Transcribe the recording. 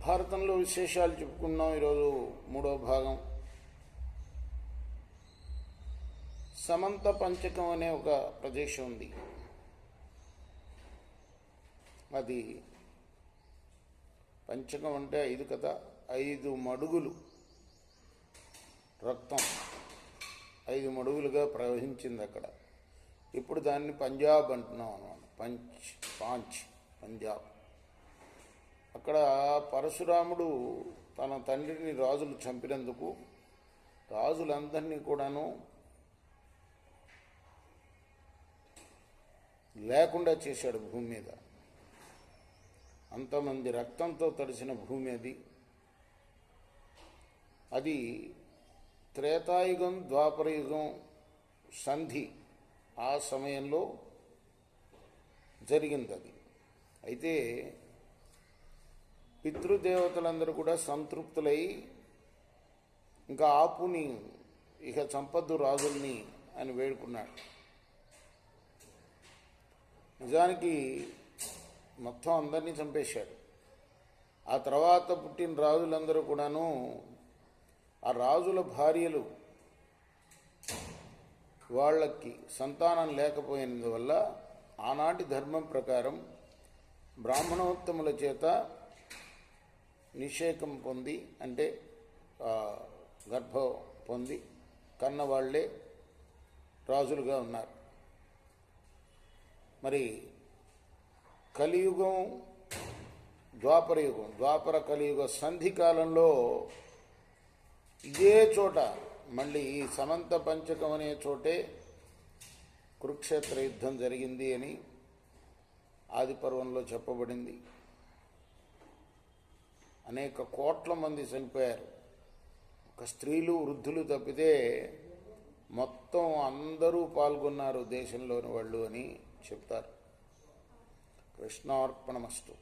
భారతంలో విశేషాలు చెప్పుకున్నాం. ఈరోజు మూడో భాగం. సమంత పంచకం అనే ఒక ప్రదేశం ఉంది. అది పంచకం అంటే 5 కదా, 5 మడుగులు రక్తం 5 మడుగులుగా ప్రవహించింది అక్కడ. ఇప్పుడు దాన్ని పంజాబ్ అంటున్నాం అన్నమాట. పాంచ్ పంజాబ్. అక్కడ పరశురాముడు తన తండ్రిని రాజులు చంపినందుకు రాజులందరినీ కూడాను లేకుండా చేశాడు భూమి మీద. అంతమంది రక్తంతో తడిసిన భూమి అది. అది త్రేతాయుగం ద్వాపరయుగం సంధి ఆ సమయంలో జరిగింది అది. అయితే పితృదేవతలందరూ కూడా సంతృప్తులై ఇంకా ఆపుని ఇక చంపద్దు రాజుల్ని అని వేడుకున్నాడు. నిజానికి మొత్తం అందరినీ చంపేశాడు. ఆ తర్వాత పుట్టిన రాజులందరూ కూడాను ఆ రాజుల భార్యలు వాళ్ళకి సంతానం లేకపోయినందువల్ల ఆనాటి ధర్మం ప్రకారం బ్రాహ్మణోత్తముల చేత నిషేకం పొంది, అంటే గర్భం పొంది కన్నవాళ్లే రాజులుగా ఉన్నారు. మరి కలియుగం ద్వాపరయుగం, ద్వాపర కలియుగ సంధి కాలంలో ఇదే చోట మళ్ళీ ఈ సమంత పంచకం అనే చోటే కురుక్షేత్ర యుద్ధం జరిగింది అని ఆది పర్వంలో చెప్పబడింది. అనేక కోట్ల మంది చనిపోయారు. ఒక స్త్రీలు వృద్ధులు తప్పితే మొత్తం అందరూ పాల్గొన్నారు దేశంలోని వాళ్ళు అని చెప్తారు. కృష్ణార్పణమస్తు.